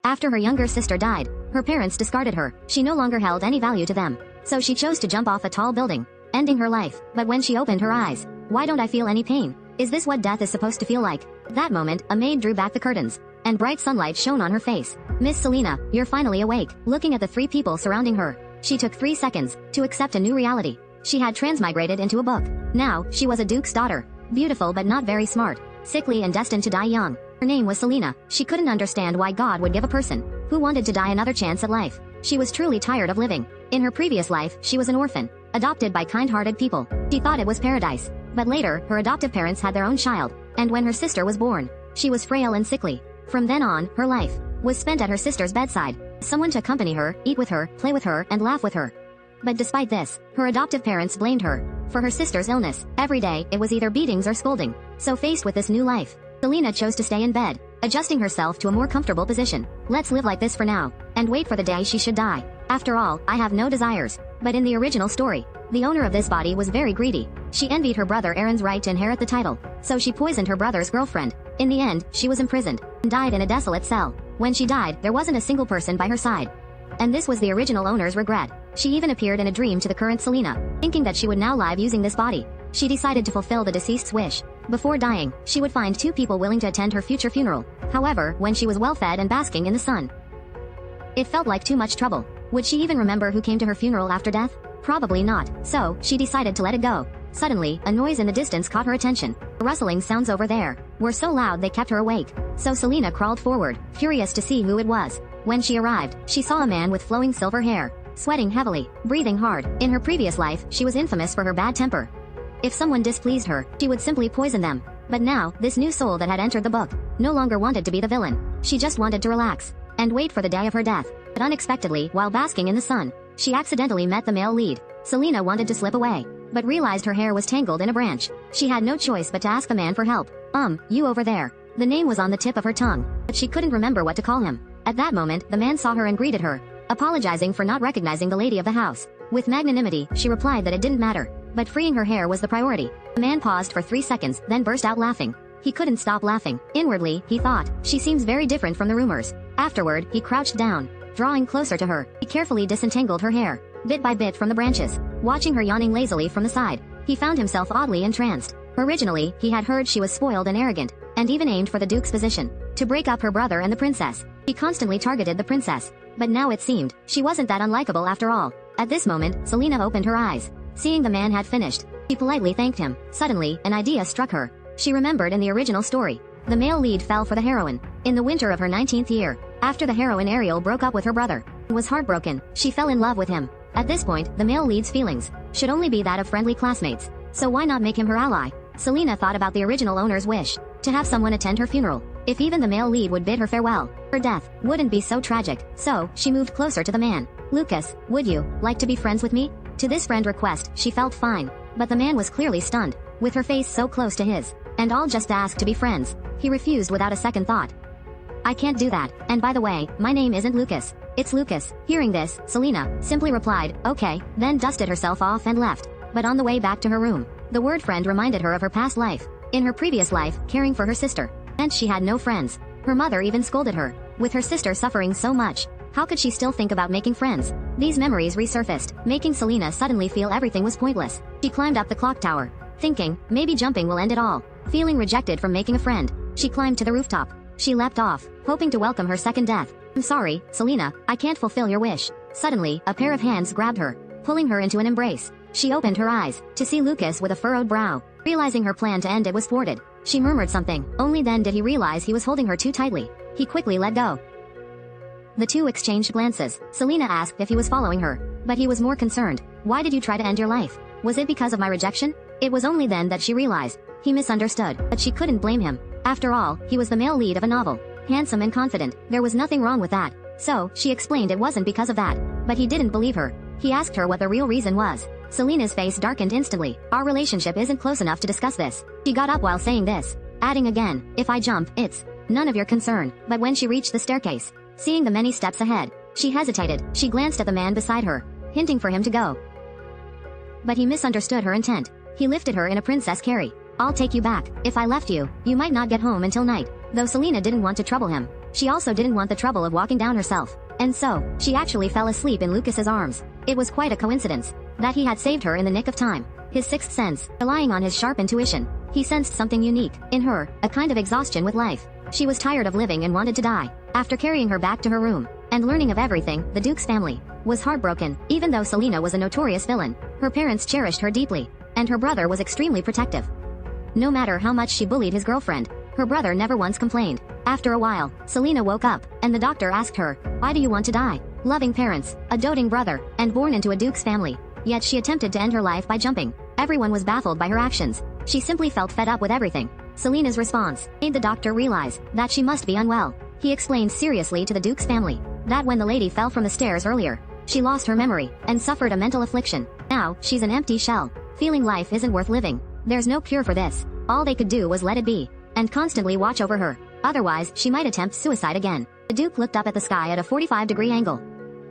After her younger sister died, her parents discarded her. She no longer held any value to them. So she chose to jump off a tall building, ending her life. But when she opened her eyes, why don't I feel any pain? Is this what death is supposed to feel like? That moment, a maid drew back the curtains, and bright sunlight shone on her face. Miss Selena, you're finally awake. Looking at the three people surrounding her, she took 3 seconds to accept a new reality. She had transmigrated into a book. Now, she was a duke's daughter. Beautiful but not very smart. Sickly and destined to die young. Her name was Selena. She couldn't understand why God would give a person who wanted to die another chance at life. She was truly tired of living. In her previous life, she was an orphan, adopted by kind-hearted people. She thought it was paradise. But later, her adoptive parents had their own child, and when her sister was born, she was frail and sickly. From then on, her life was spent at her sister's bedside. Someone to accompany her, eat with her, play with her, and laugh with her. But despite this, her adoptive parents blamed her for her sister's illness. Every day, it was either beatings or scolding. So faced with this new life, Selena chose to stay in bed, adjusting herself to a more comfortable position. Let's live like this for now, and wait for the day she should die. After all, I have no desires. But in the original story, the owner of this body was very greedy. She envied her brother Aaron's right to inherit the title, so she poisoned her brother's girlfriend. In the end, she was imprisoned, and died in a desolate cell. When she died, there wasn't a single person by her side. And this was the original owner's regret. She even appeared in a dream to the current Selena, thinking that she would now live using this body. She decided to fulfill the deceased's wish. Before dying, she would find 2 people willing to attend her future funeral. However, when she was well-fed and basking in the sun, it felt like too much trouble. Would she even remember who came to her funeral after death? Probably not. So, she decided to let it go. Suddenly, a noise in the distance caught her attention. The rustling sounds over there were so loud they kept her awake. So Selena crawled forward, curious to see who it was. When she arrived, she saw a man with flowing silver hair, sweating heavily, breathing hard. In her previous life, she was infamous for her bad temper. If someone displeased her, she would simply poison them. But now, this new soul that had entered the book no longer wanted to be the villain. She just wanted to relax and wait for the day of her death. But unexpectedly, while basking in the sun, she accidentally met the male lead. Selena wanted to slip away, but realized her hair was tangled in a branch. She had no choice but to ask the man for help. You over there. The name was on the tip of her tongue, but she couldn't remember what to call him. At that moment, the man saw her and greeted her, apologizing for not recognizing the lady of the house. With magnanimity, she replied that it didn't matter, but freeing her hair was the priority. The man paused for 3 seconds, then burst out laughing. He couldn't stop laughing. Inwardly, he thought, she seems very different from the rumors. Afterward, he crouched down, drawing closer to her. He carefully disentangled her hair, bit by bit from the branches. Watching her yawning lazily from the side, he found himself oddly entranced. Originally, he had heard she was spoiled and arrogant, and even aimed for the duke's position. To break up her brother and the princess, he constantly targeted the princess. But now it seemed, she wasn't that unlikable after all. At this moment, Selena opened her eyes. Seeing the man had finished, she politely thanked him. Suddenly, an idea struck her. She remembered in the original story, the male lead fell for the heroine in the winter of her 19th year. After the heroine Ariel broke up with her brother and was heartbroken, she fell in love with him. At this point, the male lead's feelings should only be that of friendly classmates. So why not make him her ally? Selena thought about the original owner's wish to have someone attend her funeral. If even the male lead would bid her farewell, her death wouldn't be so tragic. So, she moved closer to the man. Lucas, would you like to be friends with me? To this friend request, she felt fine. But the man was clearly stunned, with her face so close to his. And all just to ask to be friends. He refused without a second thought. I can't do that, and by the way, my name isn't Lucas. It's Lucas. Hearing this, Selena simply replied, okay, then dusted herself off and left. But on the way back to her room, the word friend reminded her of her past life. In her previous life, caring for her sister, and she had no friends. Her mother even scolded her. With her sister suffering so much, how could she still think about making friends? These memories resurfaced, making Selena suddenly feel everything was pointless. She climbed up the clock tower, thinking, maybe jumping will end it all. Feeling rejected from making a friend, she climbed to the rooftop. She leapt off, hoping to welcome her second death. I'm sorry, Selena, I can't fulfill your wish. Suddenly, a pair of hands grabbed her, pulling her into an embrace. She opened her eyes, to see Lucas with a furrowed brow. Realizing her plan to end it was thwarted, she murmured something. Only then did he realize he was holding her too tightly. He quickly let go. The two exchanged glances. Selena asked if he was following her, but he was more concerned. Why did you try to end your life? Was it because of my rejection? It was only then that she realized he misunderstood, but she couldn't blame him. After all, he was the male lead of a novel. Handsome and confident, there was nothing wrong with that. So, she explained it wasn't because of that. But he didn't believe her. He asked her what the real reason was. Selena's face darkened instantly. Our relationship isn't close enough to discuss this. She got up while saying this, adding again, if I jump, it's none of your concern. But when she reached the staircase, seeing the many steps ahead, she hesitated. She glanced at the man beside her, hinting for him to go. But he misunderstood her intent. He lifted her in a princess carry. I'll take you back. If I left you, you might not get home until night. Though Selena didn't want to trouble him, She also didn't want the trouble of walking down herself. And so, she actually fell asleep in Lucas's arms. It was quite a coincidence that he had saved her in the nick of time. His sixth sense, relying on his sharp intuition, he sensed something unique in her, a kind of exhaustion with life. She was tired of living and wanted to die. After carrying her back to her room and learning of everything, the Duke's family was heartbroken. Even though Selena was a notorious villain, her parents cherished her deeply, and her brother was extremely protective. No matter how much she bullied his girlfriend, her brother never once complained. After a while, Selena woke up, and the doctor asked her, "Why do you want to die?" Loving parents, a doting brother, and born into a Duke's family. Yet she attempted to end her life by jumping. Everyone was baffled by her actions. She simply felt fed up with everything. Selena's response made the doctor realize that she must be unwell. He explained seriously to the Duke's family that when the lady fell from the stairs earlier, she lost her memory and suffered a mental affliction. Now, she's an empty shell, feeling life isn't worth living. There's no cure for this. All they could do was let it be and constantly watch over her. Otherwise, she might attempt suicide again. The Duke looked up at the sky at a 45-degree angle,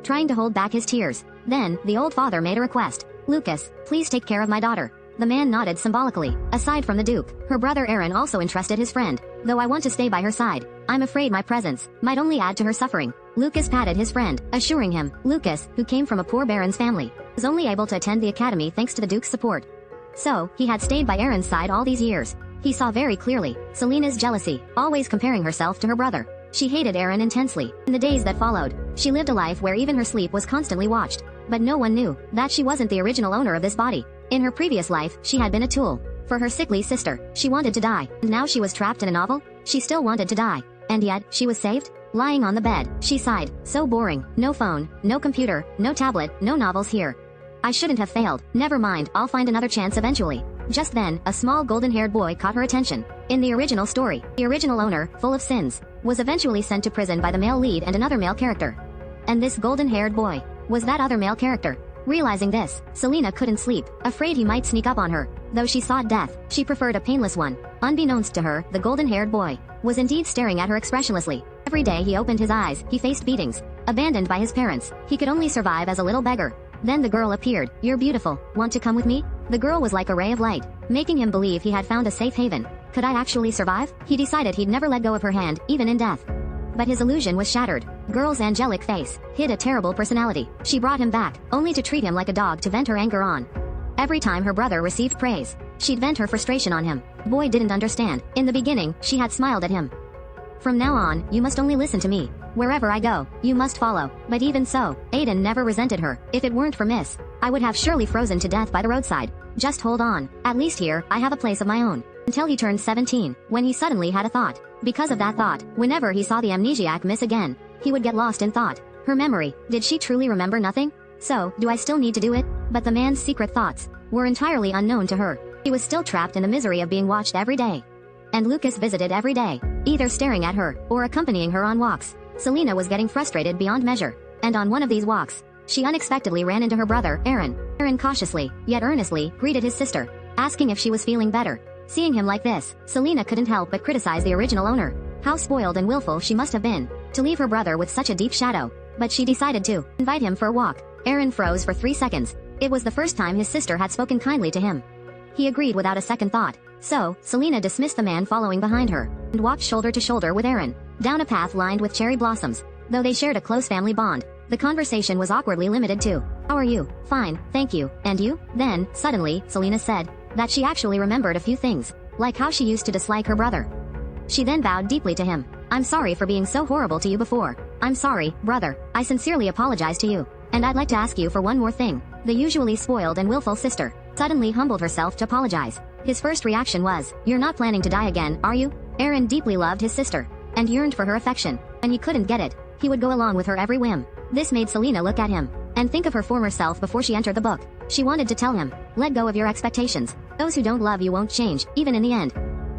trying to hold back his tears. Then, the old father made a request. "Lucas, please take care of my daughter." The man nodded symbolically. Aside from the Duke, her brother Aaron also entrusted his friend. "Though I want to stay by her side, I'm afraid my presence might only add to her suffering." Lucas patted his friend, assuring him. Lucas, who came from a poor baron's family, was only able to attend the academy thanks to the Duke's support. So, he had stayed by Aaron's side all these years. He saw very clearly Selena's jealousy, always comparing herself to her brother. She hated Aaron intensely. In the days that followed, she lived a life where even her sleep was constantly watched. But no one knew that she wasn't the original owner of this body. In her previous life, she had been a tool for her sickly sister. She wanted to die, and now she was trapped in a novel. She still wanted to die. And yet, she was saved? Lying on the bed, she sighed. So boring. No phone, no computer, no tablet, no novels here. I shouldn't have failed. Never mind, I'll find another chance eventually. Just then, a small golden-haired boy caught her attention. In the original story, the original owner, full of sins, was eventually sent to prison by the male lead and another male character. And this golden-haired boy was that other male character. Realizing this, Selena couldn't sleep, afraid he might sneak up on her. Though she sought death, she preferred a painless one. Unbeknownst to her, the golden-haired boy was indeed staring at her expressionlessly. Every day he opened his eyes, he faced beatings. Abandoned by his parents, he could only survive as a little beggar. Then the girl appeared. "You're beautiful. Want to come with me?" The girl was like a ray of light, making him believe he had found a safe haven. Could I actually survive? He decided he'd never let go of her hand, even in death. But his illusion was shattered. Girl's angelic face hid a terrible personality. She brought him back, only to treat him like a dog to vent her anger on. Every time her brother received praise, she'd vent her frustration on him. Boy didn't understand. In the beginning, she had smiled at him. "From now on, you must only listen to me. Wherever I go, you must follow." But even so, Aiden never resented her. "If it weren't for Miss, I would have surely frozen to death by the roadside. Just hold on. At least here, I have a place of my own." Until he turned 17, when he suddenly had a thought. Because of that thought, whenever he saw the amnesiac Miss again, he would get lost in thought. Her memory, did she truly remember nothing? So, do I still need to do it? But the man's secret thoughts were entirely unknown to her. He was still trapped in the misery of being watched every day. And Lucas visited every day, either staring at her, or accompanying her on walks. Selena was getting frustrated beyond measure. And on one of these walks, she unexpectedly ran into her brother, Aaron. Aaron cautiously, yet earnestly, greeted his sister, asking if she was feeling better. Seeing him like this, Selena couldn't help but criticize the original owner. How spoiled and willful she must have been, to leave her brother with such a deep shadow. But she decided to invite him for a walk. Aaron froze for 3 seconds. It was the first time his sister had spoken kindly to him. He agreed without a second thought. So, Selena dismissed the man following behind her, and walked shoulder to shoulder with Aaron, down a path lined with cherry blossoms. Though they shared a close family bond, the conversation was awkwardly limited to, "How are you?" "Fine, thank you. And you?" Then, suddenly, Selena said that she actually remembered a few things, like how she used to dislike her brother. She then bowed deeply to him. "I'm sorry for being so horrible to you before." "I'm sorry, brother. I sincerely apologize to you. And I'd like to ask you for one more thing." The usually spoiled and willful sister suddenly humbled herself to apologize. His first reaction was, "You're not planning to die again, are you?" Aaron deeply loved his sister, and yearned for her affection. When he couldn't get it, he would go along with her every whim. This made Selena look at him, and think of her former self before she entered the book. She wanted to tell him, "Let go of your expectations. Those who don't love you won't change, even in the end."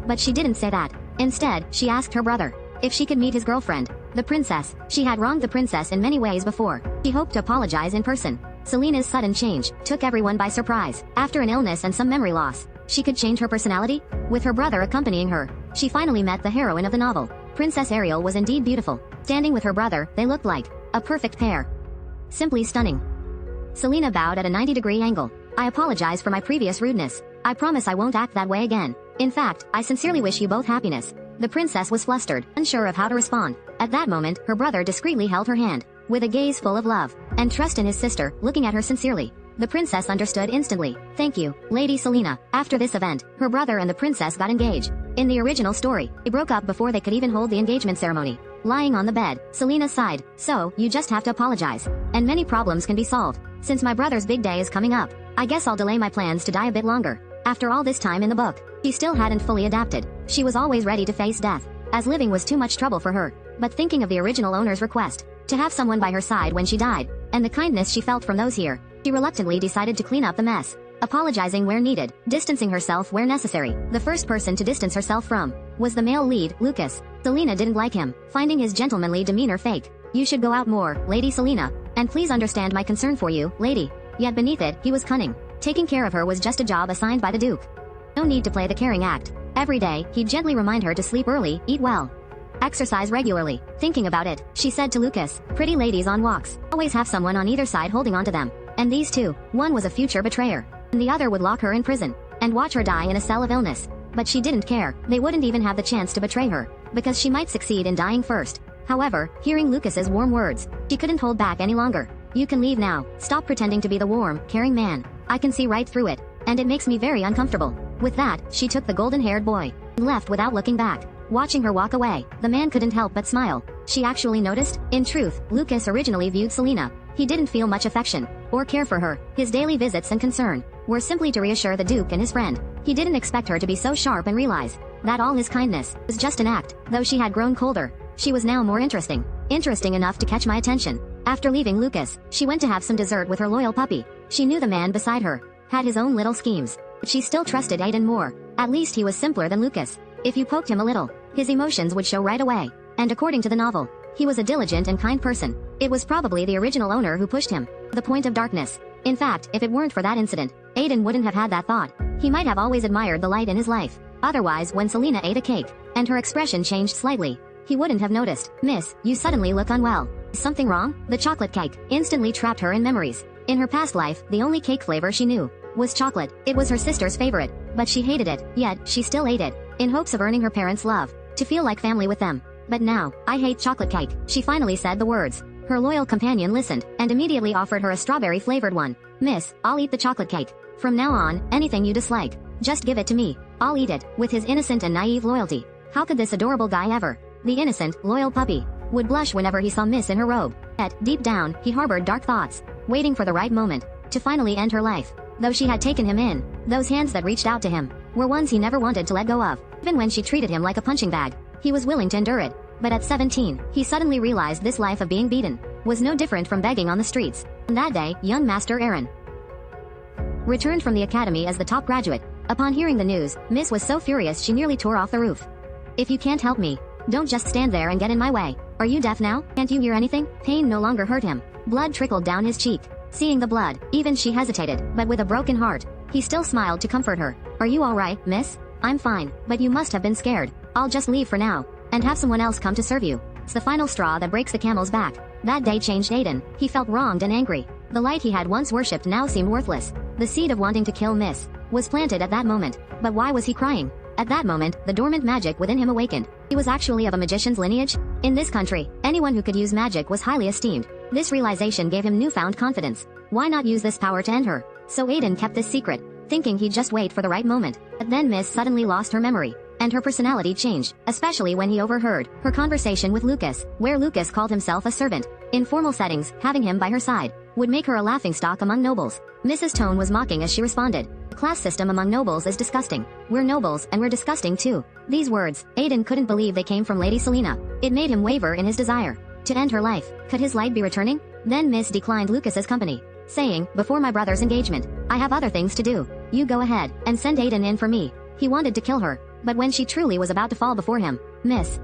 But she didn't say that. Instead, she asked her brother if she could meet his girlfriend, the princess. She had wronged the princess in many ways before. She hoped to apologize in person. Selena's sudden change took everyone by surprise. After an illness and some memory loss, she could change her personality? With her brother accompanying her, she finally met the heroine of the novel. Princess Ariel was indeed beautiful. Standing with her brother, they looked like a perfect pair. Simply stunning. Selena bowed at a 90-degree angle. "I apologize for my previous rudeness. I promise I won't act that way again. In fact, I sincerely wish you both happiness." The princess was flustered, unsure of how to respond. At that moment, her brother discreetly held her hand, with a gaze full of love and trust in his sister, looking at her sincerely. The princess understood instantly. Thank you, Lady Selena. After this event, her brother and the princess got engaged. In the original story, they broke up before they could even hold the engagement ceremony. Lying on the bed, Selena sighed. So, you just have to apologize. And many problems can be solved. Since my brother's big day is coming up, I guess I'll delay my plans to die a bit longer. After all this time in the book, she still hadn't fully adapted. She was always ready to face death, as living was too much trouble for her. But thinking of the original owner's request, to have someone by her side when she died, and the kindness she felt from those here, she reluctantly decided to clean up the mess, apologizing where needed, distancing herself where necessary. The first person to distance herself from was the male lead, Lucas. Selena didn't like him, finding his gentlemanly demeanor fake. You should go out more, Lady Selena, and please understand my concern for you, lady. Yet beneath it, he was cunning. Taking care of her was just a job assigned by the Duke. No need to play the caring act. Every day, he'd gently remind her to sleep early, eat well, exercise regularly. Thinking about it, she said to Lucas, pretty ladies on walks always have someone on either side holding on to them. And these two, one was a future betrayer, and the other would lock her in prison, and watch her die in a cell of illness. But she didn't care. They wouldn't even have the chance to betray her, because she might succeed in dying first. However, hearing Lucas's warm words, she couldn't hold back any longer. You can leave now. Stop pretending to be the warm, caring man. I can see right through it, and it makes me very uncomfortable. With that, she took the golden-haired boy, and left without looking back. Watching her walk away, the man couldn't help but smile. She actually noticed? In truth, Lucas originally viewed Selena. He didn't feel much affection or care for her. His daily visits and concern were simply to reassure the Duke and his friend. He didn't expect her to be so sharp and realize that all his kindness was just an act. Though she had grown colder, she was now more interesting enough to catch my attention. After leaving Lucas, she went to have some dessert with her loyal puppy. She knew the man beside her had his own little schemes, but she still trusted Aiden more. At least he was simpler than Lucas. If you poked him a little, his emotions would show right away. And according to the novel, he was a diligent and kind person. It was probably the original owner who pushed him to the point of darkness. In fact, if it weren't for that incident, Aiden wouldn't have had that thought. He might have always admired the light in his life. Otherwise, when Selena ate a cake, and her expression changed slightly, he wouldn't have noticed. Miss, you suddenly look unwell. Is something wrong? The chocolate cake instantly trapped her in memories. In her past life, the only cake flavor she knew was chocolate. It was her sister's favorite, but she hated it, yet she still ate it, in hopes of earning her parents' love, to feel like family with them. But now, I hate chocolate cake. She finally said the words. Her loyal companion listened, and immediately offered her a strawberry-flavored one. Miss, I'll eat the chocolate cake. From now on, anything you dislike, just give it to me. I'll eat it. With his innocent and naive loyalty, how could this adorable guy ever, the innocent, loyal puppy, would blush whenever he saw Miss in her robe? Yet, deep down, he harbored dark thoughts, waiting for the right moment to finally end her life. Though she had taken him in, those hands that reached out to him were ones he never wanted to let go of. Even when she treated him like a punching bag, he was willing to endure it. But at 17, he suddenly realized this life of being beaten was no different from begging on the streets. And that day, young Master Aaron returned from the academy as the top graduate. Upon hearing the news, Miss was so furious she nearly tore off the roof. If you can't help me, don't just stand there and get in my way. Are you deaf now? Can't you hear anything? Pain no longer hurt him. Blood trickled down his cheek. Seeing the blood, even she hesitated, but with a broken heart, he still smiled to comfort her. Are you alright, miss? I'm fine, but you must have been scared. I'll just leave for now, and have someone else come to serve you. It's the final straw that breaks the camel's back. That day changed Aiden. He felt wronged and angry. The light he had once worshipped now seemed worthless. The seed of wanting to kill Miss was planted at that moment. But why was he crying? At that moment, the dormant magic within him awakened. He was actually of a magician's lineage. In this country, anyone who could use magic was highly esteemed. This realization gave him newfound confidence. Why not use this power to end her? So Aiden kept this secret, thinking he'd just wait for the right moment. But then Miss suddenly lost her memory, and her personality changed, especially when he overheard her conversation with Lucas, where Lucas called himself a servant. In formal settings, having him by her side would make her a laughingstock among nobles. Mrs. Tone was mocking as she responded. The class system among nobles is disgusting. We're nobles, and we're disgusting too. These words, Aiden couldn't believe they came from Lady Selena. It made him waver in his desire to end her life. Could his light be returning? Then Miss declined Lucas's company, saying, before my brother's engagement, I have other things to do. You go ahead, and send Aiden in for me. He wanted to kill her, but when she truly was about to fall before him, Miss,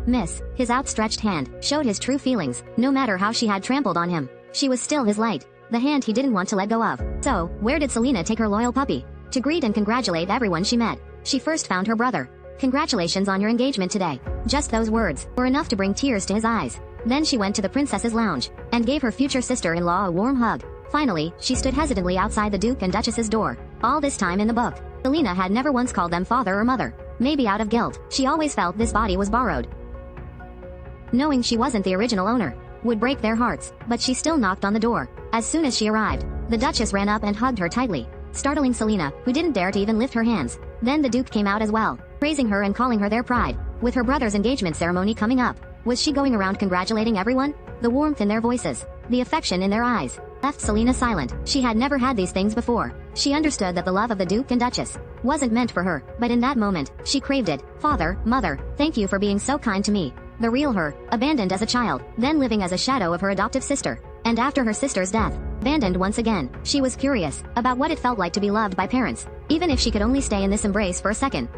his outstretched hand, showed his true feelings. No matter how she had trampled on him, she was still his light, the hand he didn't want to let go of. So, where did Selena take her loyal puppy? To greet and congratulate everyone she met. She first found her brother. Congratulations on your engagement today. Just those words were enough to bring tears to his eyes. Then she went to the princess's lounge, and gave her future sister-in-law a warm hug. Finally, she stood hesitantly outside the Duke and Duchess's door. All this time in the book, Selena had never once called them father or mother. Maybe out of guilt, she always felt this body was borrowed. knowing she wasn't the original owner, would break their hearts, but she still knocked on the door. As soon as she arrived, the Duchess ran up and hugged her tightly, startling Selena, who didn't dare to even lift her hands. Then the Duke came out as well, praising her and calling her their pride. With her brother's engagement ceremony coming up, was she going around congratulating everyone? The warmth in their voices, the affection in their eyes, left Selena silent. She had never had these things before. She understood that the love of the Duke and Duchess wasn't meant for her, but in that moment, she craved it. Father, mother, thank you for being so kind to me. The real her, abandoned as a child, then living as a shadow of her adoptive sister. And after her sister's death, abandoned once again, she was curious about what it felt like to be loved by parents, even if she could only stay in this embrace for a second.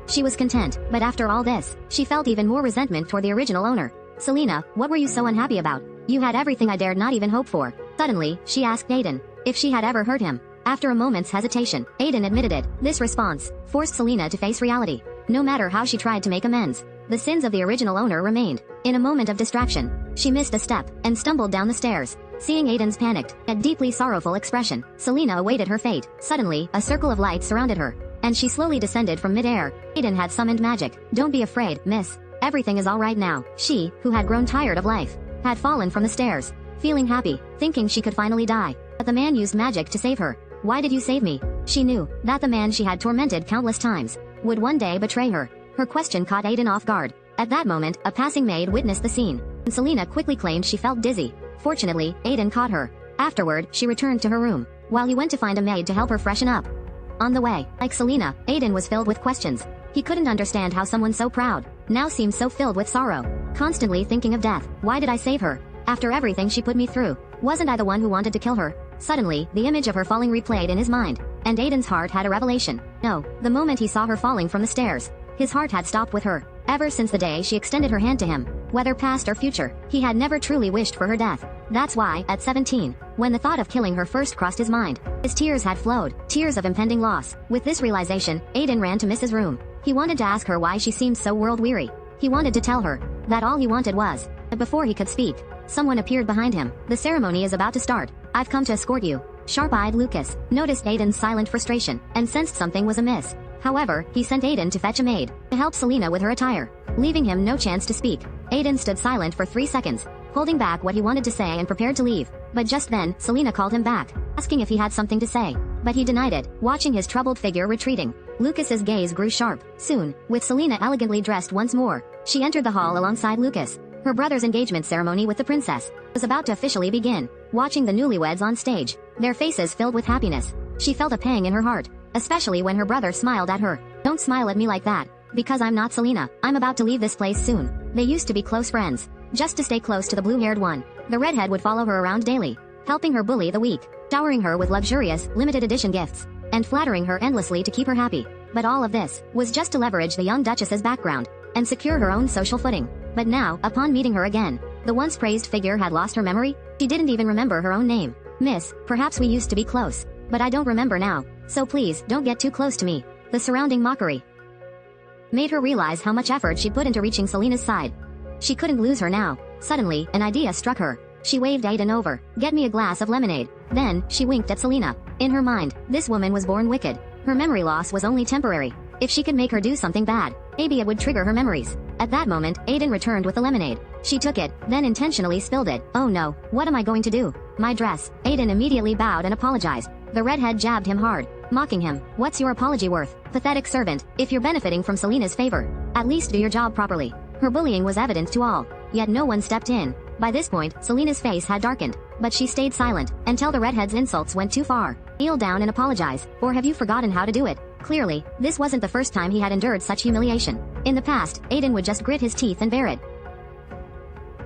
She was content, but after all this, she felt even more resentment toward the original owner. Selena, what were you so unhappy about? You had everything I dared not even hope for. Suddenly, she asked Aiden if she had ever hurt him. After a moment's hesitation, Aiden admitted it. This response forced Selena to face reality. No matter how she tried to make amends, the sins of the original owner remained. In a moment of distraction, she missed a step and stumbled down the stairs. Seeing Aiden's panicked, yet deeply sorrowful expression, Selena awaited her fate. Suddenly, a circle of light surrounded her, and she slowly descended from mid-air. Aiden had summoned magic. Don't be afraid, miss. Everything is all right now. She, who had grown tired of life, had fallen from the stairs, feeling happy, thinking she could finally die. But the man used magic to save her. Why did you save me? She knew that the man she had tormented countless times would one day betray her. Her question caught Aiden off guard. At that moment, a passing maid witnessed the scene, and Selena quickly claimed she felt dizzy. Fortunately, Aiden caught her. Afterward, she returned to her room, while he went to find a maid to help her freshen up. On the way, like Selena, Aiden was filled with questions. He couldn't understand how someone so proud now seemed so filled with sorrow, constantly thinking of death. Why did I save her? After everything she put me through, wasn't I the one who wanted to kill her? Suddenly, the image of her falling replayed in his mind, and Aiden's heart had a revelation. No, the moment he saw her falling from the stairs, his heart had stopped with her. Ever since the day she extended her hand to him, whether past or future, he had never truly wished for her death. That's why, at 17, when the thought of killing her first crossed his mind, his tears had flowed, tears of impending loss. With this realization, Aiden ran to Mrs. Room. He wanted to ask her why she seemed so world-weary. He wanted to tell her that all he wanted was, but before he could speak, someone appeared behind him. The ceremony is about to start. I've come to escort you. Sharp-eyed Lucas noticed Aiden's silent frustration and sensed something was amiss. However, he sent Aiden to fetch a maid to help Selena with her attire, leaving him no chance to speak. Aiden stood silent for 3 seconds, holding back what he wanted to say and prepared to leave. But just then, Selena called him back, asking if he had something to say. But he denied it, watching his troubled figure retreating. Lucas's gaze grew sharp. Soon, with Selena elegantly dressed once more, she entered the hall alongside Lucas. Her brother's engagement ceremony with the princess was about to officially begin. Watching the newlyweds on stage, their faces filled with happiness, she felt a pang in her heart, especially when her brother smiled at her. Don't smile at me like that, because I'm not Selena. I'm about to leave this place soon. They used to be close friends, just to stay close to the blue-haired one. The redhead would follow her around daily, helping her bully the weak, showering her with luxurious, limited edition gifts, and flattering her endlessly to keep her happy. But all of this was just to leverage the young Duchess's background and secure her own social footing. But now, upon meeting her again, the once praised figure had lost her memory. She didn't even remember her own name. Miss, perhaps we used to be close, but I don't remember now, so please don't get too close to me. The surrounding mockery made her realize how much effort she put into reaching Selena's side. She couldn't lose her now. Suddenly, an idea struck her. She waved Aiden over. Get me a glass of lemonade. Then, she winked at Selena. In her mind, this woman was born wicked. Her memory loss was only temporary. If she could make her do something bad, maybe it would trigger her memories. At that moment, Aiden returned with the lemonade. She took it, then intentionally spilled it. Oh no, what am I going to do? My dress. Aiden immediately bowed and apologized. The redhead jabbed him hard, mocking him. What's your apology worth? Pathetic servant. If you're benefiting from Selena's favor, at least do your job properly. Her bullying was evident to all, yet no one stepped in. By this point, Selena's face had darkened, but she stayed silent until the redhead's insults went too far. Kneel down and apologize, or have you forgotten how to do it? Clearly, this wasn't the first time he had endured such humiliation. In the past, Aiden would just grit his teeth and bear it.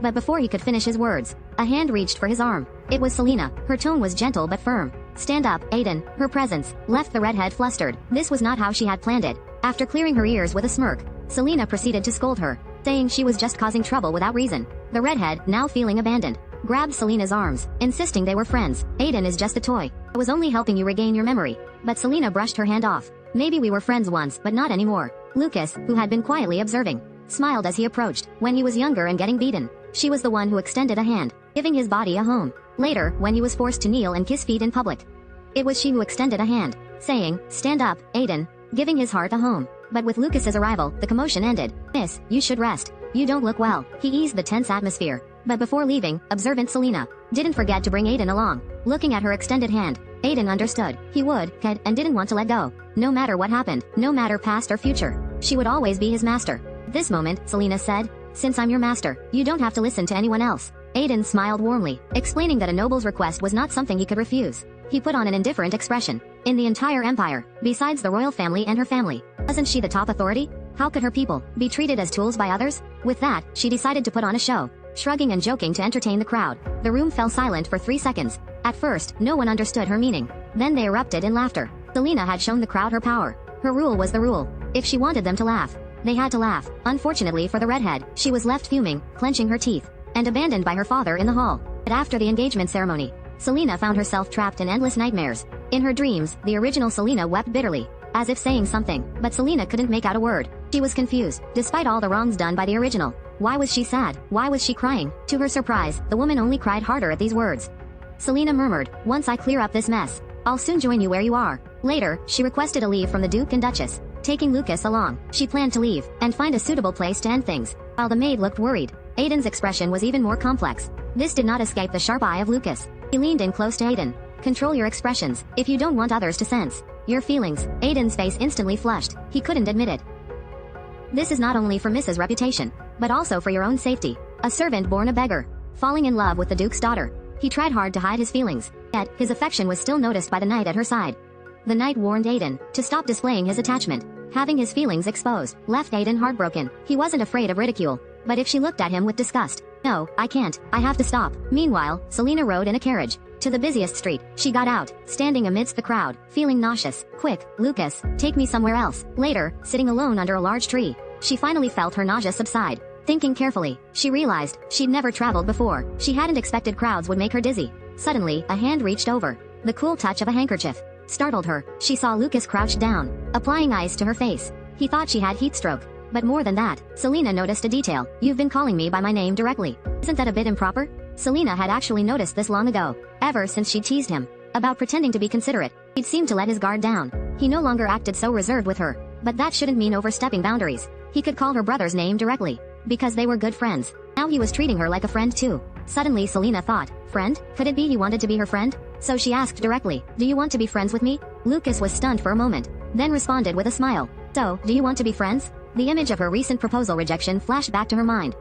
But before he could finish his words, a hand reached for his arm. It was Selena. Her tone was gentle but firm. Stand up, Aiden. Her presence left the redhead flustered. This was not how she had planned it. After clearing her ears with a smirk, Selena proceeded to scold her, saying she was just causing trouble without reason. The redhead, now feeling abandoned, grabbed Selena's arms, insisting they were friends. Aiden is just a toy. I was only helping you regain your memory. But Selena brushed her hand off. Maybe we were friends once, but not anymore. Lucas, who had been quietly observing, smiled as he approached. When he was younger and getting beaten, she was the one who extended a hand, giving his body a home. Later, when he was forced to kneel and kiss feet in public, it was she who extended a hand, saying, stand up, Aiden, giving his heart a home. But with Lucas's arrival, the commotion ended. Miss, you should rest. you don't look well. He eased the tense atmosphere. But before leaving, observant Selena didn't forget to bring Aiden along. Looking at her extended hand, Aiden understood. He could, and didn't want to let go. No matter what happened, no matter past or future, she would always be his master. This moment, Selena said, since I'm your master, you don't have to listen to anyone else. Aiden smiled warmly, explaining that a noble's request was not something he could refuse. He put on an indifferent expression. In the entire empire, besides the royal family and her family, wasn't she the top authority? How could her people be treated as tools by others? With that, she decided to put on a show, shrugging and joking to entertain the crowd. The room fell silent for 3 seconds. At first, no one understood her meaning. Then they erupted in laughter. Selena had shown the crowd her power. Her rule was the rule. If she wanted them to laugh, they had to laugh. Unfortunately for the redhead, she was left fuming, clenching her teeth, and abandoned by her father in the hall. But after the engagement ceremony, Selena found herself trapped in endless nightmares. In her dreams, the original Selena wept bitterly, as if saying something, but Selena couldn't make out a word. She was confused, despite all the wrongs done by the original. Why was she sad? Why was she crying? To her surprise, the woman only cried harder at these words. Selena murmured, once I clear up this mess, I'll soon join you where you are. Later, she requested a leave from the Duke and Duchess. Taking Lucas along, she planned to leave, and find a suitable place to end things. While the maid looked worried, Aiden's expression was even more complex. This did not escape the sharp eye of Lucas. He leaned in close to Aiden. Control your expressions, if you don't want others to sense your feelings. Aiden's face instantly flushed. He couldn't admit it. This is not only for Mrs. Reputation, but also for your own safety. A servant born a beggar, falling in love with the Duke's daughter. He tried hard to hide his feelings, yet his affection was still noticed by the knight at her side. The knight warned Aiden to stop displaying his attachment. Having his feelings exposed left Aiden heartbroken. He wasn't afraid of ridicule, but if she looked at him with disgust, no, I can't, I have to stop. Meanwhile, Selena rode in a carriage to the busiest street. She got out, standing amidst the crowd, feeling nauseous. Quick, Lucas, take me somewhere else. Later, sitting alone under a large tree, she finally felt her nausea subside. Thinking carefully, she realized she'd never traveled before. She hadn't expected crowds would make her dizzy. Suddenly, a hand reached over. The cool touch of a handkerchief startled her. She saw Lucas crouched down, applying ice to her face. He thought she had heat stroke. But more than that, Selena noticed a detail. You've been calling me by my name directly. Isn't that a bit improper? Selena had actually noticed this long ago, ever since she teased him about pretending to be considerate. He'd seemed to let his guard down. He no longer acted so reserved with her. But that shouldn't mean overstepping boundaries. He could call her brother's name directly, because they were good friends. Now he was treating her like a friend too. Suddenly Selena thought, friend? Could it be he wanted to be her friend? So she asked directly, do you want to be friends with me? Lucas was stunned for a moment, then responded with a smile. So, do you want to be friends? The image of her recent proposal rejection flashed back to her mind,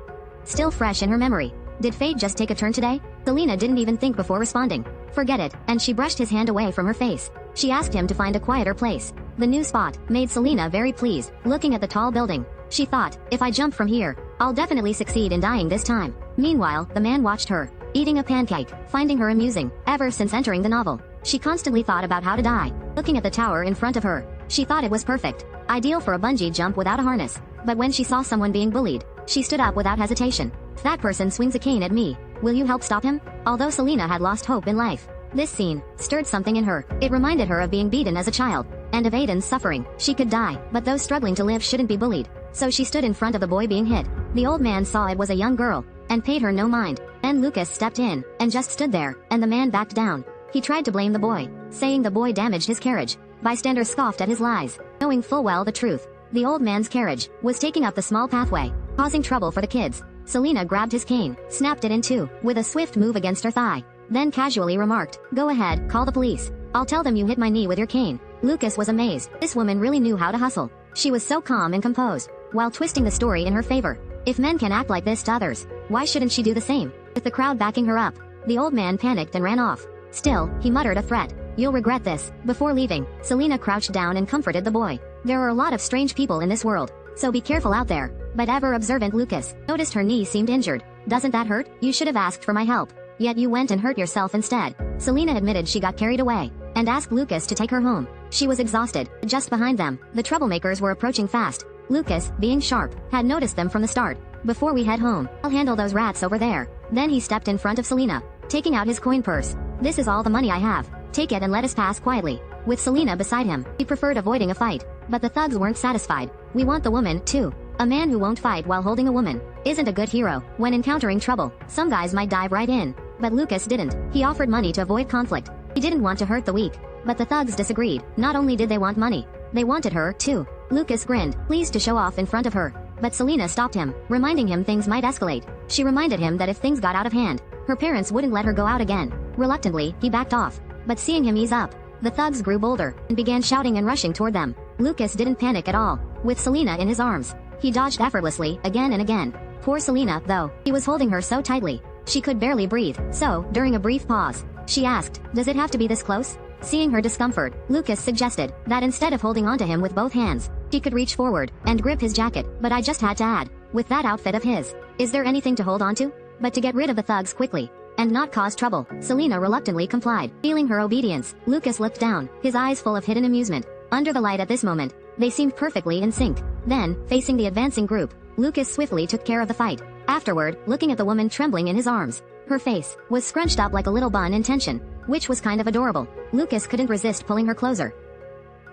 still fresh in her memory. Did fate just take a turn today? Selena didn't even think before responding. Forget it, and she brushed his hand away from her face. She asked him to find a quieter place. The new spot made Selena very pleased. Looking at the tall building, she thought, if I jump from here, I'll definitely succeed in dying this time. Meanwhile, the man watched her, eating a pancake, finding her amusing. Ever since entering the novel, she constantly thought about how to die. Looking at the tower in front of her, she thought it was perfect, ideal for a bungee jump without a harness. But when she saw someone being bullied, she stood up without hesitation. If that person swings a cane at me, will you help stop him? Although Selena had lost hope in life, this scene stirred something in her. It reminded her of being beaten as a child, and of Aiden's suffering. She could die, but those struggling to live shouldn't be bullied. So she stood in front of the boy being hit. The old man saw it was a young girl, and paid her no mind. Then Lucas stepped in, and just stood there, and the man backed down. He tried to blame the boy, saying the boy damaged his carriage. Bystanders scoffed at his lies, knowing full well the truth. The old man's carriage was taking up the small pathway, causing trouble for the kids. Selena grabbed his cane, snapped it in two, with a swift move against her thigh, then casually remarked, go ahead, call the police. I'll tell them you hit my knee with your cane. Lucas was amazed. This woman really knew how to hustle. She was so calm and composed, while twisting the story in her favor. If men can act like this to others, why shouldn't she do the same? With the crowd backing her up, the old man panicked and ran off. Still, he muttered a threat. You'll regret this. Before leaving, Selena crouched down and comforted the boy. There are a lot of strange people in this world, so be careful out there. But ever observant Lucas noticed her knee seemed injured. Doesn't that hurt? You should have asked for my help. Yet you went and hurt yourself instead. Selena admitted she got carried away, and asked Lucas to take her home. She was exhausted. Just behind them, the troublemakers were approaching fast. Lucas, being sharp, had noticed them from the start. Before we head home, I'll handle those rats over there. Then he stepped in front of Selena, taking out his coin purse. This is all the money I have. Take it and let us pass quietly. With Selena beside him, he preferred avoiding a fight. But the thugs weren't satisfied. We want the woman, too. A man who won't fight while holding a woman isn't a good hero. When encountering trouble, some guys might dive right in. But Lucas didn't. He offered money to avoid conflict. He didn't want to hurt the weak. But the thugs disagreed. Not only did they want money, they wanted her, too. Lucas grinned, pleased to show off in front of her. but Selena stopped him, reminding him things might escalate. She reminded him that if things got out of hand, her parents wouldn't let her go out again. Reluctantly, he backed off. But seeing him ease up, the thugs grew bolder and began shouting and rushing toward them. Lucas didn't panic at all. With Selena in his arms, he dodged effortlessly again and again. Poor Selena, though, he was holding her so tightly, she could barely breathe. So, during a brief pause, she asked, "Does it have to be this close?" Seeing her discomfort, Lucas suggested that instead of holding onto him with both hands, she could reach forward and grip his jacket. But I just had to add, with that outfit of his, is there anything to hold onto? But to get rid of the thugs quickly and not cause trouble, Selena reluctantly complied. Feeling her obedience, Lucas looked down, his eyes full of hidden amusement. Under the light at this moment, they seemed perfectly in sync. Then, facing the advancing group, Lucas swiftly took care of the fight. Afterward, looking at the woman trembling in his arms, her face was scrunched up like a little bun in tension, which was kind of adorable. Lucas couldn't resist pulling her closer.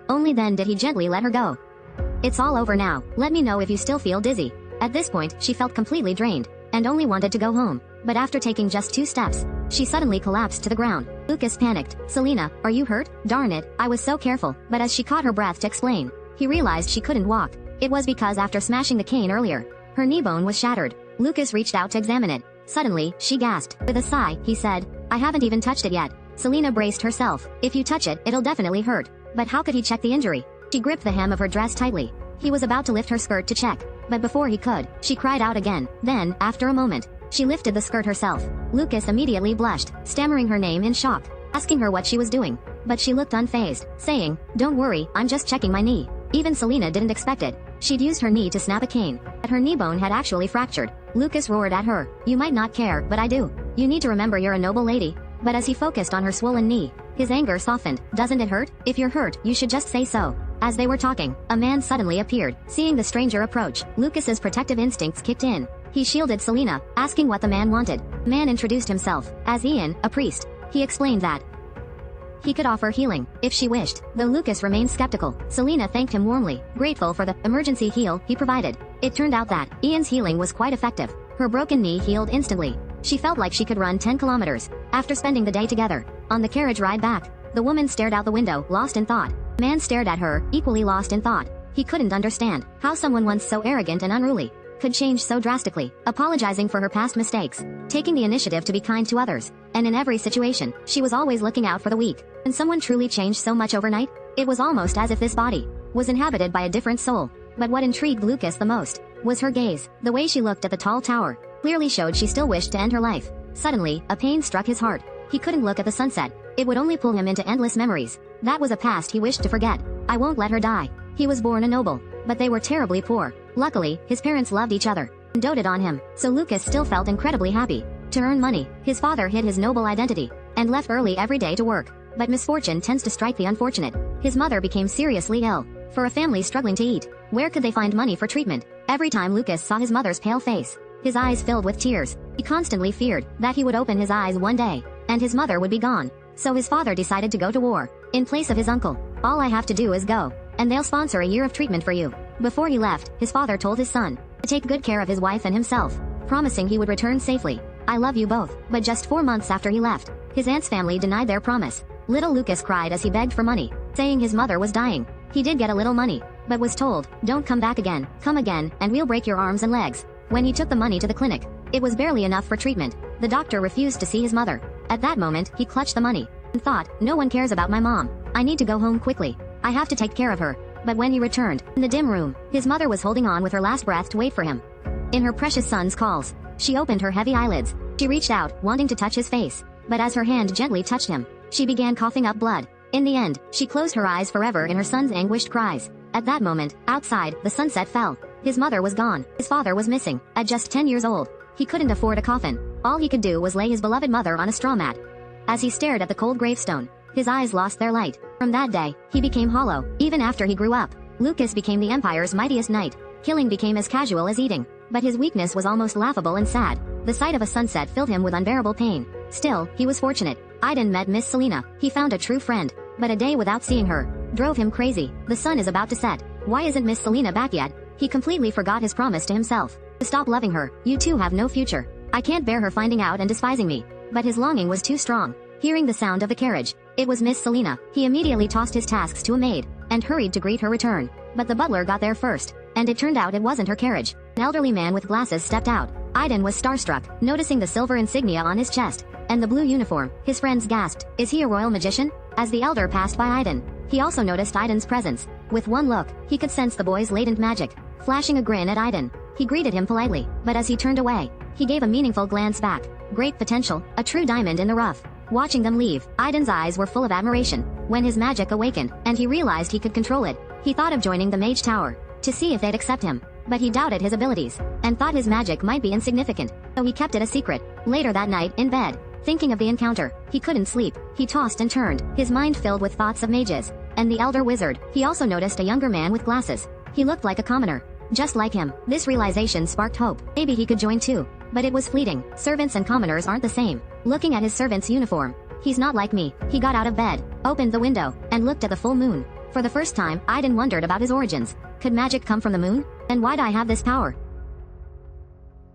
Only then did he gently let her go. "It's all over now, let me know if you still feel dizzy." At this point, she felt completely drained, and only wanted to go home. But after taking just 2 steps, she suddenly collapsed to the ground. Lucas panicked. "Selena, are you hurt?" "Darn it, I was so careful." But as she caught her breath to explain, he realized she couldn't walk. It was because after smashing the cane earlier, her knee bone was shattered. Lucas reached out to examine it. Suddenly, she gasped. With a sigh, he said, "I haven't even touched it yet." Selena braced herself. "If you touch it, it'll definitely hurt." But how could he check the injury? She gripped the hem of her dress tightly. He was about to lift her skirt to check, but before he could, she cried out again. Then, after a moment, she lifted the skirt herself. Lucas immediately blushed, stammering her name in shock, asking her what she was doing. But she looked unfazed, saying, "Don't worry, I'm just checking my knee." Even Selena didn't expect it. She'd used her knee to snap a cane, but her knee bone had actually fractured. Lucas roared at her, "You might not care, but I do. You need to remember you're a noble lady." But as he focused on her swollen knee, his anger softened. "Doesn't it hurt? If you're hurt, you should just say so." As they were talking, a man suddenly appeared. Seeing the stranger approach, Lucas's protective instincts kicked in. He shielded Selena, asking what the man wanted. The man introduced himself as Ian, a priest. He explained that he could offer healing, if she wished, though Lucas remained skeptical. Selena thanked him warmly, grateful for the emergency heal he provided. It turned out that Ian's healing was quite effective. Her broken knee healed instantly. She felt like she could run 10 kilometers. After spending the day together, on the carriage ride back, the woman stared out the window, lost in thought. The man stared at her, equally lost in thought. He couldn't understand how someone once so arrogant and unruly could change so drastically, apologizing for her past mistakes, taking the initiative to be kind to others, and in every situation, she was always looking out for the weak. And someone truly changed so much overnight? It was almost as if this body was inhabited by a different soul. But what intrigued Lucas the most was her gaze. The way she looked at the tall tower clearly showed she still wished to end her life. Suddenly, a pain struck his heart. He couldn't look at the sunset. It would only pull him into endless memories. That was a past he wished to forget. "I won't let her die." He was born a noble, but they were terribly poor. Luckily, his parents loved each other and doted on him, so Lucas still felt incredibly happy. To earn money, his father hid his noble identity and left early every day to work. But misfortune tends to strike the unfortunate. His mother became seriously ill. For a family struggling to eat, where could they find money for treatment? Every time Lucas saw his mother's pale face, his eyes filled with tears. He constantly feared that he would open his eyes one day, and his mother would be gone. So his father decided to go to war, in place of his uncle. "All I have to do is go, and they'll sponsor a year of treatment for you." Before he left, his father told his son to take good care of his wife and himself, promising he would return safely. "I love you both." But just 4 months after he left, his aunt's family denied their promise. Little Lucas cried as he begged for money, saying his mother was dying. He did get a little money, but was told, "Don't come back again. Come again, and we'll break your arms and legs." When he took the money to the clinic, it was barely enough for treatment. The doctor refused to see his mother. At that moment, he clutched the money and thought, "No one cares about my mom. I need to go home quickly. I have to take care of her." But when he returned, in the dim room, his mother was holding on with her last breath to wait for him. In her precious son's calls, she opened her heavy eyelids. She reached out, wanting to touch his face, but as her hand gently touched him, she began coughing up blood. In the end, she closed her eyes forever in her son's anguished cries. At that moment, outside, the sunset fell. His mother was gone. His father was missing. At just 10 years old, he couldn't afford a coffin. All he could do was lay his beloved mother on a straw mat. As he stared at the cold gravestone, his eyes lost their light. From that day, he became hollow. Even after he grew up, Lucas became the Empire's mightiest knight. Killing became as casual as eating. But his weakness was almost laughable and sad. The sight of a sunset filled him with unbearable pain. Still, he was fortunate. Aiden met Miss Selena. He found a true friend. But a day without seeing her drove him crazy. The sun is about to set. Why isn't Miss Selena back yet? He completely forgot his promise to himself to stop loving her. "You two have no future. I can't bear her finding out and despising me." But his longing was too strong. Hearing the sound of the carriage, it was Miss Selena. He immediately tossed his tasks to a maid and hurried to greet her return. But the butler got there first. and it turned out it wasn't her carriage. An elderly man with glasses stepped out. Aiden was starstruck, noticing the silver insignia on his chest and the blue uniform. His friends gasped, "Is he a royal magician?" As the elder passed by Aiden, he also noticed Aiden's presence. With one look, he could sense the boy's latent magic. Flashing a grin at Aiden, he greeted him politely, but as he turned away, he gave a meaningful glance back. Great potential, a true diamond in the rough. Watching them leave, Aiden's eyes were full of admiration. When his magic awakened, and he realized he could control it, he thought of joining the Mage Tower to see if they'd accept him. But he doubted his abilities, and thought his magic might be insignificant, so he kept it a secret. Later that night, in bed, thinking of the encounter, he couldn't sleep. He tossed and turned, his mind filled with thoughts of mages and the elder wizard. He also noticed a younger man with glasses. He looked like a commoner, just like him. This realization sparked hope. Maybe he could join too. But it was fleeting. Servants and commoners aren't the same. Looking at his servant's uniform, "He's not like me." He got out of bed, opened the window, and looked at the full moon. For the first time, Aiden wondered about his origins. Could magic come from the moon? Then why'd I have this power?